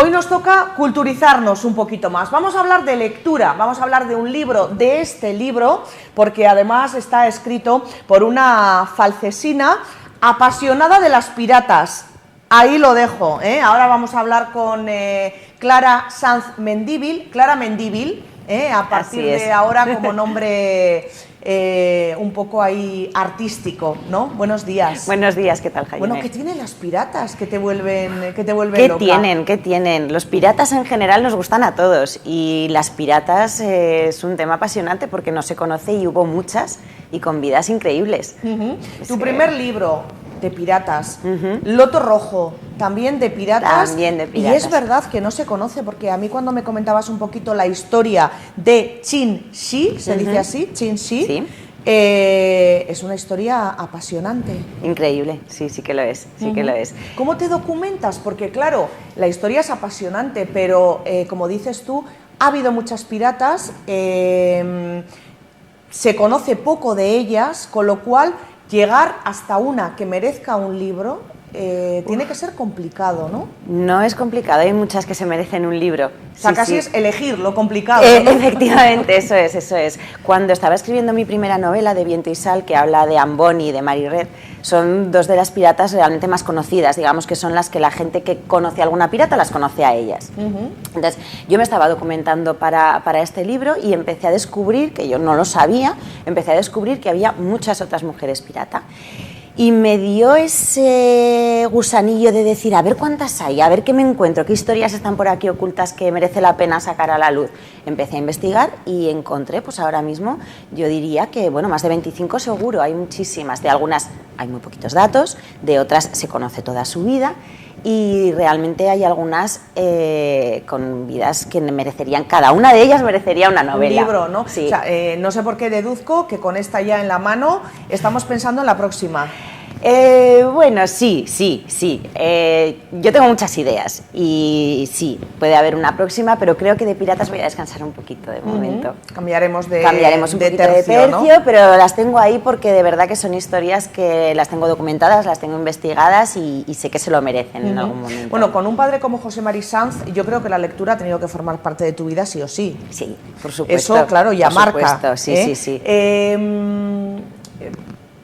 Hoy nos toca culturizarnos un poquito más. Vamos a hablar de lectura, vamos a hablar de un libro, de este libro, porque además está escrito por una falcesina apasionada de las piratas. Ahí lo dejo, ¿eh? Ahora vamos a hablar con Clara Sanz Mendívil, Clara Mendívil, a partir de ahora como nombre un poco ahí artístico, ¿no? Buenos días. Buenos días, ¿qué tal, Jaime? Bueno, ¿qué tienen las piratas que te vuelven loca? ¿Qué tienen? Los piratas en general nos gustan a todos y las piratas es un tema apasionante porque no se conoce y hubo muchas y con vidas increíbles. Tu primer libro de piratas, Loto Rojo, también de piratas. También de piratas. Y es verdad que no se conoce, porque a mí cuando me comentabas un poquito la historia de Qin Shi, se dice así, Qin Shi, sí. Es una historia apasionante. Increíble, sí que lo es, que lo es. ¿Cómo te documentas? Porque claro, la historia es apasionante, pero como dices tú, ha habido muchas piratas, se conoce poco de ellas, con lo cual llegar hasta una que merezca un libro tiene que ser complicado, ¿no? No es complicado, hay muchas que se merecen un libro. O sea, casi es elegir lo complicado, ¿no? Efectivamente, eso es. Cuando estaba escribiendo mi primera novela de Viento y Sal, que habla de Anne Bonny y de Mary Red, son dos de las piratas realmente más conocidas, digamos que son las que la gente que conoce a alguna pirata las conoce a ellas. Entonces, yo me estaba documentando para este libro y empecé a descubrir, que yo no lo sabía, empecé a descubrir que había muchas otras mujeres pirata. Y me dio ese gusanillo de decir, a ver cuántas hay, a ver qué me encuentro, qué historias están por aquí ocultas que merece la pena sacar a la luz. Empecé a investigar y encontré, pues ahora mismo, yo diría que, bueno, más de 25 seguro, hay muchísimas. De algunas hay muy poquitos datos, de otras se conoce toda su vida y realmente hay algunas con vidas que merecerían, cada una de ellas merecería una novela. Un libro, ¿no? Sí. O sea, no sé por qué deduzco que con esta ya en la mano estamos pensando en la próxima. Bueno, sí. Yo tengo muchas ideas y sí, puede haber una próxima, pero creo que de piratas voy a descansar un poquito de momento. Cambiaremos un poquito de tercio, ¿no? Pero las tengo ahí porque de verdad que son historias que las tengo documentadas, las tengo investigadas y sé que se lo merecen en algún momento. Bueno, con un padre como José Mari Sanz, yo creo que la lectura ha tenido que formar parte de tu vida sí o sí. Sí, por supuesto. Eso, claro, ya marca. Supuesto, sí.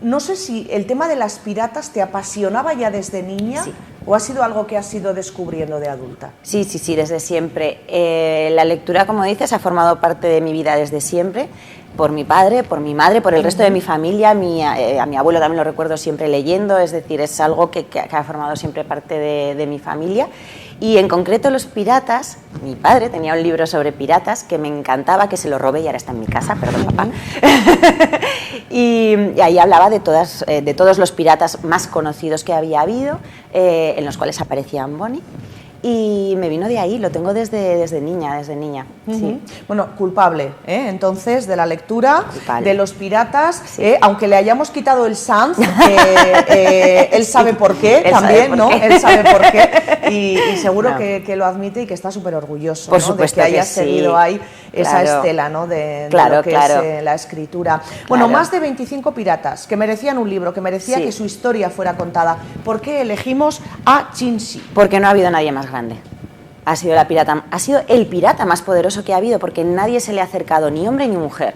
No sé si el tema de las piratas te apasionaba ya desde niña, sí, o ha sido algo que has ido descubriendo de adulta. Sí, desde siempre. La lectura, como dices, ha formado parte de mi vida desde siempre, por mi padre, por mi madre, por el resto de mi familia. A mi abuelo también lo recuerdo siempre leyendo, es decir, es algo que ha formado siempre parte de mi familia. Y en concreto los piratas, mi padre tenía un libro sobre piratas que me encantaba, que se lo robé y ahora está en mi casa, perdón papá. Y ahí hablaba de todos los piratas más conocidos que había habido, en los cuales aparecía Anne Bonny. Y me vino de ahí, lo tengo desde niña. Sí. Bueno, culpable, entonces, de la lectura, culpable. De los piratas, Sí. Aunque le hayamos quitado el Sanz, él sabe por qué también, ¿no? Él sabe por qué y seguro que lo admite y que está súper orgulloso, por ¿no? supuesto de que haya sí. seguido ahí esa estela, ¿no? de lo que es la escritura. Bueno, más de 25 piratas que merecían un libro, que merecía que su historia fuera contada. ¿Por qué elegimos a Qin Shi? Porque no ha habido nadie más grande. Ha sido el pirata más poderoso que ha habido, porque nadie se le ha acercado, ni hombre ni mujer.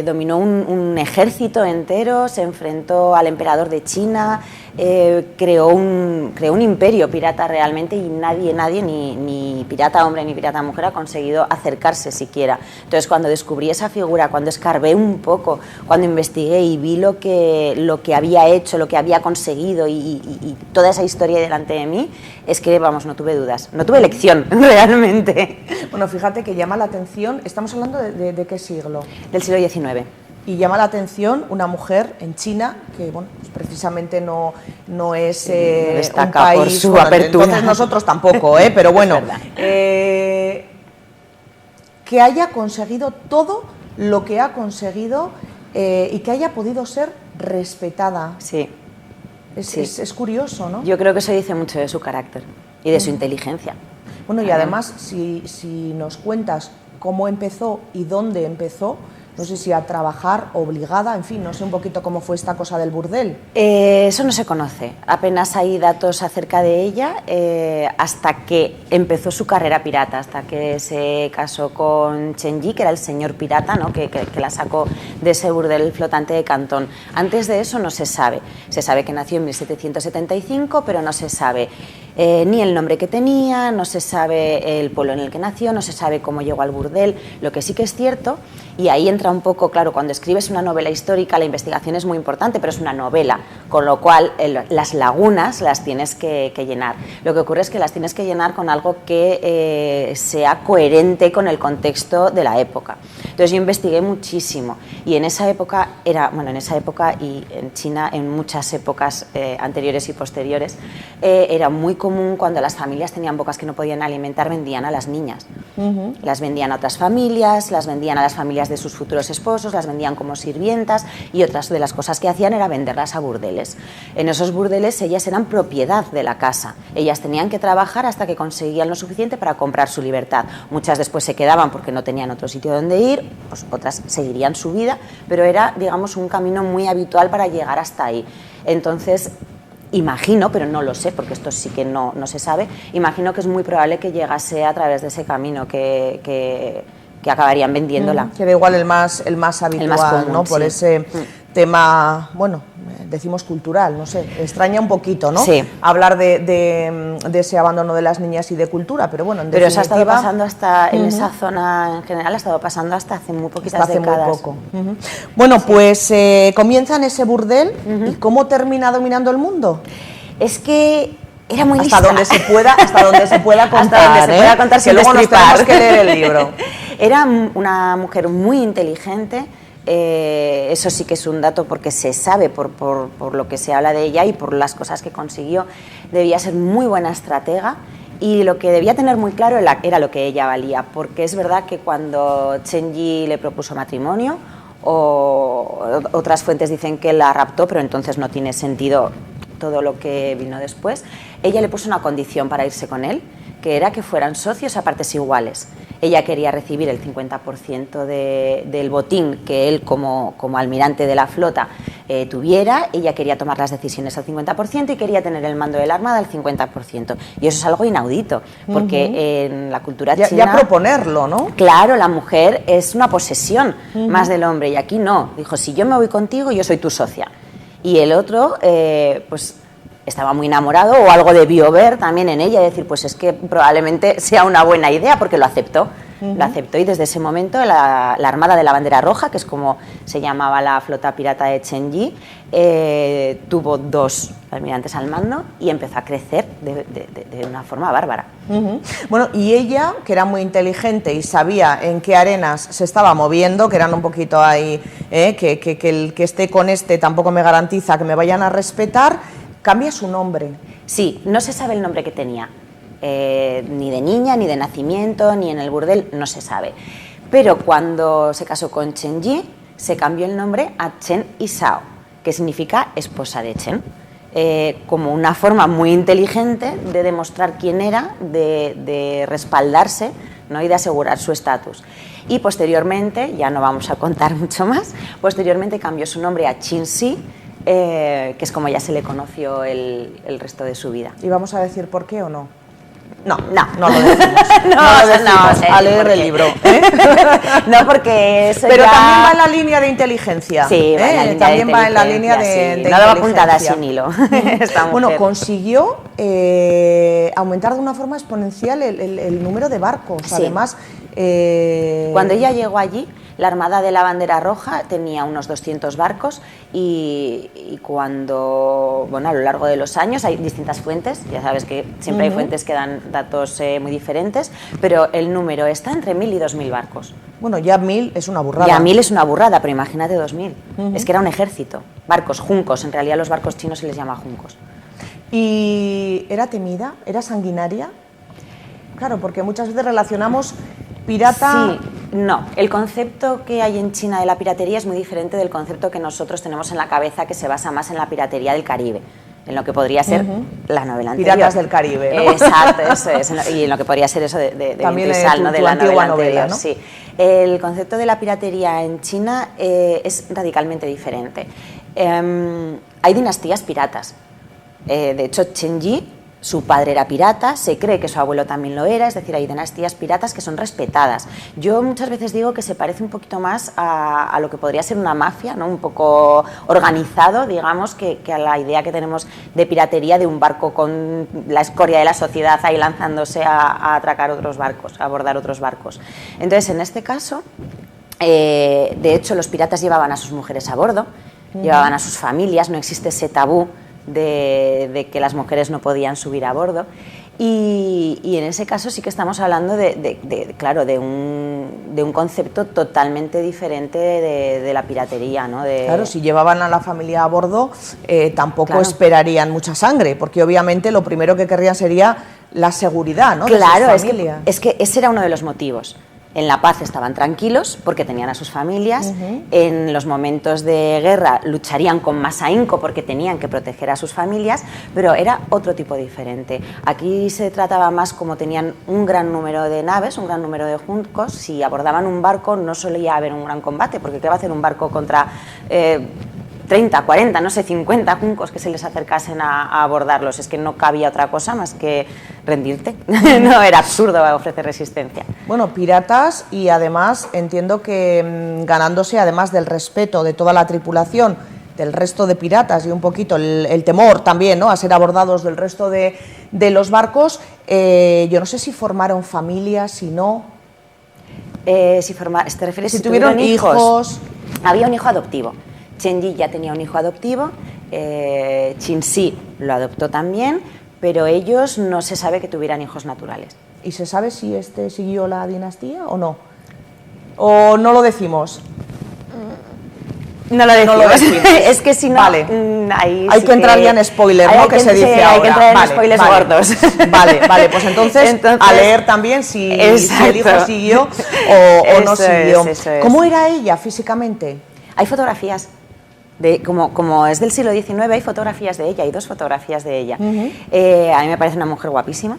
Dominó un ejército entero, se enfrentó al emperador de China, creó un imperio pirata realmente, y nadie, ni pirata hombre ni pirata mujer ha conseguido acercarse siquiera. Entonces, cuando descubrí esa figura, cuando escarbé un poco, cuando investigué y vi lo que había hecho, lo que había conseguido y toda esa historia delante de mí, es que, vamos, no tuve dudas, no tuve elección realmente. Bueno, fíjate que llama la atención, estamos hablando de qué siglo. Del siglo XIX. Y llama la atención una mujer en China, que bueno, pues precisamente no es un país, por su apertura. Entonces nosotros tampoco, pero bueno, que haya conseguido todo lo que ha conseguido y que haya podido ser respetada. Sí. Es curioso, ¿no? Yo creo que eso dice mucho de su carácter y de su inteligencia. Bueno, y además, si nos cuentas cómo empezó y dónde empezó, no sé si a trabajar obligada, en fin, no sé un poquito cómo fue esta cosa del burdel. Eso no se conoce, apenas hay datos acerca de ella hasta que empezó su carrera pirata, hasta que se casó con Chen Yi, que era el señor pirata, ¿no? que la sacó de ese burdel flotante de Cantón. Antes de eso no se sabe, se sabe que nació en 1775, pero no se sabe ni el nombre que tenía, no se sabe el pueblo en el que nació, no se sabe cómo llegó al burdel. Lo que sí que es cierto, y ahí entra un poco, claro, cuando escribes una novela histórica la investigación es muy importante, pero es una novela, con lo cual las lagunas las tienes que llenar. Lo que ocurre es que las tienes que llenar con algo que sea coherente con el contexto de la época. Entonces yo investigué muchísimo y en esa época y en China en muchas épocas anteriores y posteriores era muy común cuando las familias tenían bocas que no podían alimentar, vendían a las niñas. Las vendían a otras familias, las vendían a las familias de sus futuros esposos, las vendían como sirvientas y otras de las cosas que hacían era venderlas a burdeles. En esos burdeles ellas eran propiedad de la casa, ellas tenían que trabajar hasta que conseguían lo suficiente para comprar su libertad. Muchas después se quedaban porque no tenían otro sitio donde ir, pues otras seguirían su vida, pero era, digamos, un camino muy habitual para llegar hasta ahí. Entonces, imagino, pero no lo sé, porque esto sí que no se sabe, imagino que es muy probable que llegase a través de ese camino que acabarían vendiéndola. Que era igual el más habitual, el más común, ¿no? Por ese tema, bueno, decimos cultural, no sé, extraña un poquito, ¿no? Sí. Hablar de ese abandono de las niñas y de cultura, pero bueno, en pero definitiva... eso ha estado pasando hasta, en esa zona en general, ha estado pasando hasta hace muy poquitas décadas. Muy poco. Bueno, pues comienza en ese burdel, ¿y cómo termina dominando el mundo? Es que era muy hasta donde se pueda contar, hasta donde se pueda contar sin que luego nos tenemos destripar. que leer el libro. Era una mujer muy inteligente, eso sí que es un dato porque se sabe por lo que se habla de ella y por las cosas que consiguió. Debía ser muy buena estratega y lo que debía tener muy claro era lo que ella valía, porque es verdad que cuando Chen Yi le propuso matrimonio, o otras fuentes dicen que la raptó, pero entonces no tiene sentido todo lo que vino después, ella le puso una condición para irse con él, que era que fueran socios a partes iguales. Ella quería recibir el 50% del botín que él como almirante de la flota tuviera, ella quería tomar las decisiones al 50% y quería tener el mando de la armada al 50%. Y eso es algo inaudito, porque en la cultura china... Ya proponerlo, ¿no? Claro, la mujer es una posesión más del hombre y aquí no. Dijo, si yo me voy contigo, yo soy tu socia. Y el otro, pues... estaba muy enamorado o algo debió ver también en ella, decir, pues es que probablemente sea una buena idea porque lo aceptó. Lo aceptó y desde ese momento la Armada de la Bandera Roja, que es como se llamaba la flota pirata de Chen Yi, tuvo 2 almirantes al mando y empezó a crecer de una forma bárbara. Bueno, y ella, que era muy inteligente y sabía en qué arenas se estaba moviendo, que eran un poquito ahí, que el que esté con este tampoco me garantiza que me vayan a respetar, cambia su nombre. Sí, no se sabe el nombre que tenía, ni de niña, ni de nacimiento, ni en el burdel, no se sabe. Pero cuando se casó con Chen Yi, se cambió el nombre a Chen Yisao, que significa esposa de Chen, como una forma muy inteligente de demostrar quién era, de respaldarse, ¿no? Y de asegurar su estatus. Y posteriormente, ya no vamos a contar mucho más, posteriormente cambió su nombre a Qin Shi, que es como ya se le conoció el resto de su vida. ¿Y vamos a decir por qué o no? No lo decimos. No lo decimos, a leer el libro. No, porque eso pero ya... también va en la línea de inteligencia. Sí, va en la línea también va en la línea de sí. de no lo va inteligencia. apuntada sin hilo. Bueno, consiguió aumentar de una forma exponencial el número de barcos. Sí. Además, cuando ella llegó allí, la Armada de la Bandera Roja tenía unos 200 barcos y cuando, bueno, a lo largo de los años hay distintas fuentes, ya sabes que siempre hay fuentes que dan datos muy diferentes, pero el número está entre 1.000 y 2.000 barcos. Bueno, ya 1.000 es una burrada. Ya 1.000 es una burrada, pero imagínate 2.000. Es que era un ejército. Barcos, juncos, en realidad los barcos chinos se les llama juncos. ¿Y era temida? ¿Era sanguinaria? Claro, porque muchas veces relacionamos pirata... Sí, no. El concepto que hay en China de la piratería es muy diferente del concepto que nosotros tenemos en la cabeza, que se basa más en la piratería del Caribe. en lo que podría ser la novela anterior. Piratas del Caribe, ¿no? Exacto, eso es, y en lo que podría ser eso de También Viento y Sal, ¿no? De la antigua novela anterior, ¿no? sí. El concepto de la piratería en China es radicalmente diferente. Hay dinastías piratas. De hecho, Chen Yi, su padre era pirata, se cree que su abuelo también lo era, es decir, hay dinastías piratas que son respetadas. Yo muchas veces digo que se parece un poquito más a lo que podría ser una mafia, ¿no? Un poco organizado, digamos, que a la idea que tenemos de piratería de un barco con la escoria de la sociedad ahí lanzándose a atracar otros barcos, a abordar otros barcos. Entonces, en este caso, de hecho, los piratas llevaban a sus mujeres a bordo, llevaban a sus familias, no existe ese tabú de que las mujeres no podían subir a bordo y en ese caso sí que estamos hablando claro, de un concepto totalmente diferente de la piratería, ¿no? Claro, si llevaban a la familia a bordo tampoco claro. esperarían mucha sangre, porque obviamente lo primero que querrían sería la seguridad, ¿no? Claro, de sus familias. es que ese era uno de los motivos. En la paz estaban tranquilos porque tenían a sus familias, en los momentos de guerra lucharían con más ahínco porque tenían que proteger a sus familias, pero era otro tipo diferente. Aquí se trataba más como tenían un gran número de naves, un gran número de juncos, si abordaban un barco no solía haber un gran combate, porque ¿qué va a hacer un barco contra 30, 40, no sé, 50 juncos que se les acercasen a abordarlos? Es que no cabía otra cosa más que rendirte. No, era absurdo ofrecer resistencia. Bueno, piratas, y además entiendo que ganándose, además del respeto de toda la tripulación, del resto de piratas y un poquito el temor también, ¿no?, a ser abordados del resto de los barcos, yo no sé si formaron familias, si no... ¿Te refieres si tuvieron hijos? Había un hijo adoptivo. Chen Yi ya tenía un hijo adoptivo, Qin Shi lo adoptó también, pero ellos no se sabe que tuvieran hijos naturales. ¿Y se sabe si este siguió la dinastía o no? ¿O no lo decimos? No lo decimos. No lo decimos. Es que si no... Vale. Ahí hay sí que entrar ya en spoiler, ¿no? Que se dice ahora. Hay que entrar en spoilers gordos. Vale, pues entonces a leer también si el hijo siguió o no siguió. Eso es. ¿Cómo era ella físicamente? Hay fotografías. Como es del siglo XIX, hay fotografías de ella, hay 2 fotografías de ella. A mí me parece una mujer guapísima,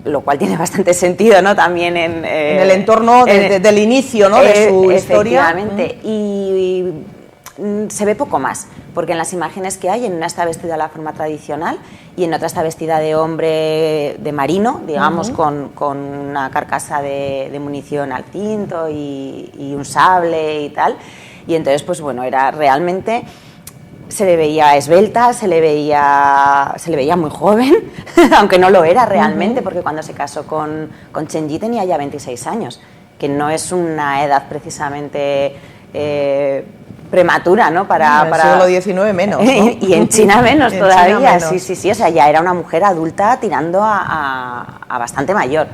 lo cual tiene bastante sentido, ¿no? También en el entorno del inicio, ¿no?, de su historia. Efectivamente, y se ve poco más, porque en las imágenes que hay, en una está vestida de la forma tradicional y en otra está vestida de hombre de marino, digamos, con una carcasa de munición al cinto y un sable y tal. Y entonces, pues bueno, era realmente, se le veía esbelta, se le veía muy joven, aunque no lo era realmente, porque cuando se casó con Chen Yi tenía ya 26 años, que no es una edad precisamente prematura, ¿no? Para el siglo XIX menos, ¿no? Y en China menos en todavía, China menos. Sí, o sea, ya era una mujer adulta tirando a bastante mayor.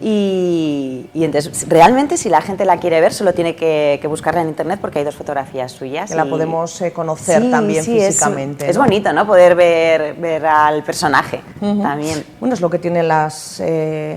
Y entonces, realmente, si la gente la quiere ver, solo tiene que buscarla en internet porque hay 2 fotografías suyas. Que la podemos conocer también físicamente. Es bonito, ¿no? Poder ver al personaje también. Bueno, es lo que tienen las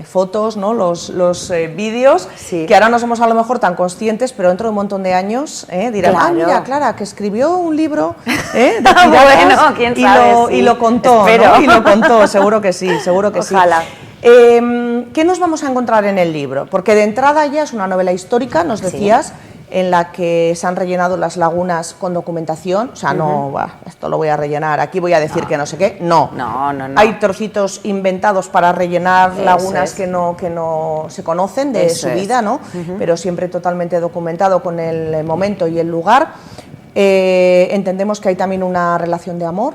fotos, ¿no?, los vídeos, Sí. que ahora no somos a lo mejor tan conscientes, pero dentro de un montón de años dirán, Claro. mira, Clara, que escribió un libro de tiradas Bueno, quién sabe, y lo contó, espero. ¿no? Y lo contó, seguro que sí, seguro que Ojalá. sí. ¿Qué nos vamos a encontrar en el libro? Porque de entrada ya es una novela histórica, nos decías, en la que se han rellenado las lagunas con documentación. O sea, no, esto lo voy a rellenar, aquí voy a decir que no sé qué. No. Hay trocitos inventados para rellenar lagunas que no se conocen de su vida, ¿no? Pero siempre totalmente documentado con el momento y el lugar. Entendemos que hay también una relación de amor,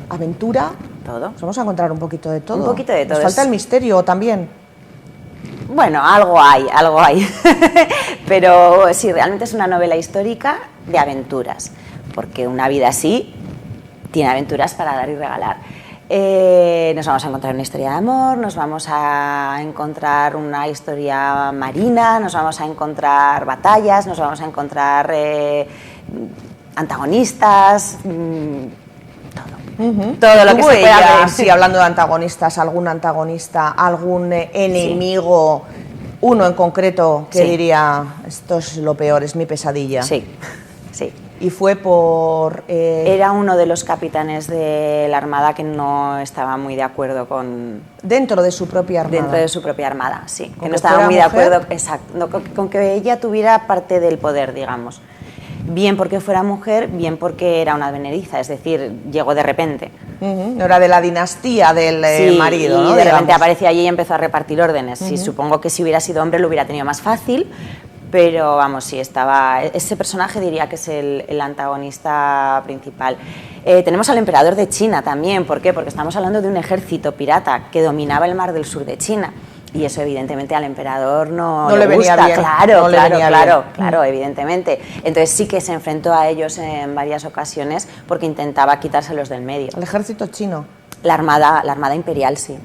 aventura. Todo. Nos vamos a encontrar un poquito de todo. Un poquito de todo. Nos falta el misterio también. Bueno, algo hay. Pero sí, realmente es una novela histórica de aventuras, porque una vida así tiene aventuras para dar y regalar. Nos vamos a encontrar una historia de amor, nos vamos a encontrar una historia marina, nos vamos a encontrar batallas, nos vamos a encontrar antagonistas... Todo lo que se pueda. Sí, hablando de antagonistas, algún antagonista, algún enemigo, uno en concreto que diría, esto es lo peor, es mi pesadilla. Sí. y fue por... Era uno de los capitanes de la Armada que no estaba muy de acuerdo con... Dentro de su propia Armada. Dentro de su propia Armada, sí. Que no que estaba fuera muy de mujer. acuerdo, exacto, no, con que ella tuviera parte del poder, digamos. Bien porque fuera mujer, bien porque era una advenediza, es decir, llegó de repente. No era de la dinastía del Sí, marido, y ¿no? de repente Digamos. apareció allí y empezó a repartir órdenes. Sí, supongo que si hubiera sido hombre lo hubiera tenido más fácil, pero vamos, sí, estaba... Ese personaje diría que es el antagonista principal. Tenemos al emperador de China también, ¿por qué? Porque estamos hablando de un ejército pirata que dominaba el mar del sur de China. Y eso evidentemente al emperador no le venía gusta, bien. claro, No le venía claro, evidentemente. Entonces sí que se enfrentó a ellos en varias ocasiones porque intentaba quitárselos del medio. El ejército chino. La armada imperial, sí.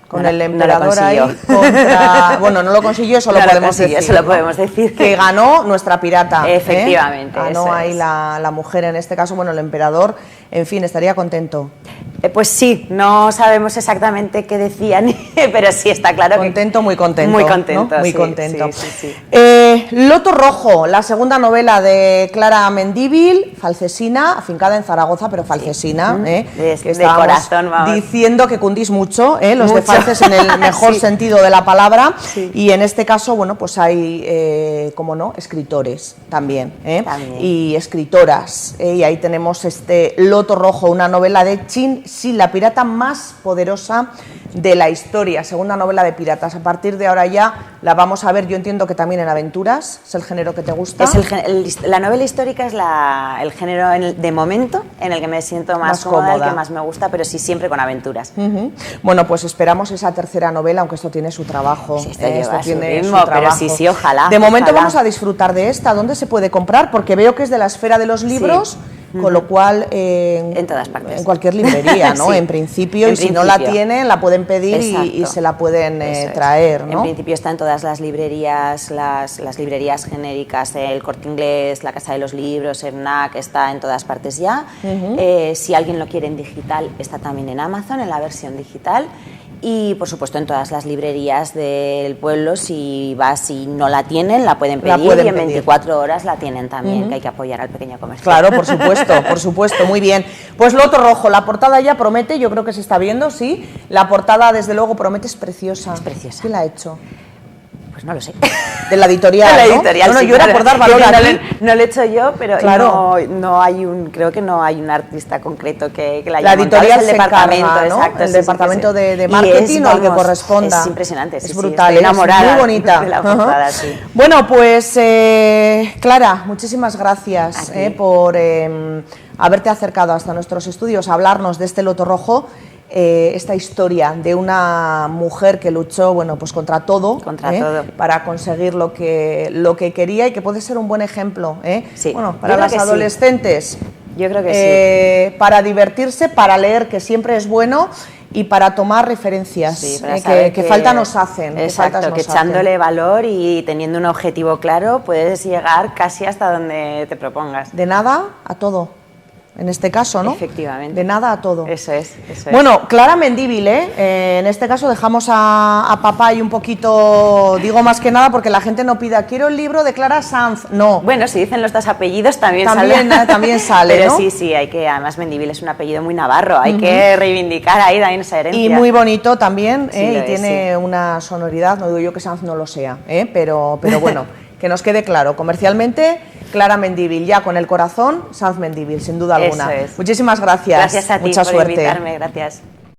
Con No, el no lo emperador ahí consiguió. contra... Bueno, no lo consiguió, eso No lo lo podemos consiguió, decir. eso lo ¿no? podemos decir. Que ganó nuestra pirata. Efectivamente, Ganó eso ahí es. la mujer, en este caso, bueno, el emperador, en fin, estaría contento. Pues sí, no sabemos exactamente qué decían, pero sí está claro Contento, que... muy contento. Muy contento, ¿no? Muy sí, contento. sí. Loto Rojo, la segunda novela de Clara Mendívil, falcesina, afincada en Zaragoza, pero falcesina. De estábamos corazón, vamos. diciendo que cundís mucho, los de Mucho. falces en el mejor Sí. sentido de la palabra. Sí. Y en este caso, bueno, pues hay, como no, escritores también. También. Y escritoras. Y ahí tenemos este Loto Rojo, una novela de Chin Shi, la pirata más poderosa de la historia, segunda novela de piratas. A partir de ahora ya la vamos a ver, yo entiendo que también en aventuras, ¿es el género que te gusta? La novela histórica es el género de momento en el que me siento más cómoda, el que más me gusta, pero sí siempre con aventuras. Bueno, pues esperamos esa tercera novela, aunque esto tiene su trabajo. Sí, esto lleva su tiene ritmo, pero sí, ojalá. De momento ojalá. vamos a disfrutar de esta. ¿Dónde se puede comprar? Porque veo que es de la esfera de los libros. Sí. Con lo cual, en todas partes. En cualquier librería, ¿no? Sí. En principio, y si no la tienen, la pueden pedir y se la pueden traer, ¿no? En principio está en todas las librerías, las librerías genéricas, el Corte Inglés, la Casa de los Libros, FNAC, está en todas partes ya. Si alguien lo quiere en digital, está también en Amazon, en la versión digital. Y por supuesto en todas las librerías del pueblo, si vas y no la tienen, la pueden pedir y en 24 horas la tienen también, que hay que apoyar al pequeño comercio. Claro, por supuesto, muy bien. Pues Loto Rojo, la portada ya promete, yo creo que se está viendo, sí. La portada desde luego promete, es preciosa. Es preciosa. ¿Quién la ha hecho? Pues no lo sé. De la editorial, de la ¿no? editorial, No, sí, yo era por dar valor a ti. No lo he hecho yo, pero claro. no hay creo que no hay un artista concreto que la haya La editorial montado, se encarga, ¿no? Exacto, el departamento de marketing o el que corresponda. Es impresionante, es brutal, estoy enamorada, muy bonita. De la portada, sí. Bueno, pues Clara, muchísimas gracias por haberte acercado hasta nuestros estudios a hablarnos de este Loto Rojo. Esta historia de una mujer que luchó, bueno, pues contra todo, para conseguir lo que quería y que puede ser un buen ejemplo, sí. Bueno, para las adolescentes. Sí. Yo creo que sí. Para divertirse, para leer, que siempre es bueno, y para tomar referencias, sí, que falta nos hacen. Exacto, que echándole valor y teniendo un objetivo claro puedes llegar casi hasta donde te propongas. De nada a todo. En este caso, ¿no? Efectivamente. De nada a todo. Eso es. Bueno, Clara Mendívil, en este caso dejamos a papá y un poquito, digo más que nada porque la gente no pida, quiero el libro de Clara Sanz, no. Bueno, si dicen los dos apellidos también sale, pero ¿no? sí, hay que, además Mendívil es un apellido muy navarro, hay que reivindicar ahí también esa herencia. Y muy bonito también, sí, y tiene una sonoridad, no digo yo que Sanz no lo sea, pero bueno, que nos quede claro, comercialmente, Clara Mendívil, ya con el corazón, Sanz Mendívil, sin duda alguna. Eso es. Muchísimas gracias. Gracias a ti Mucha por suerte. invitarme, gracias.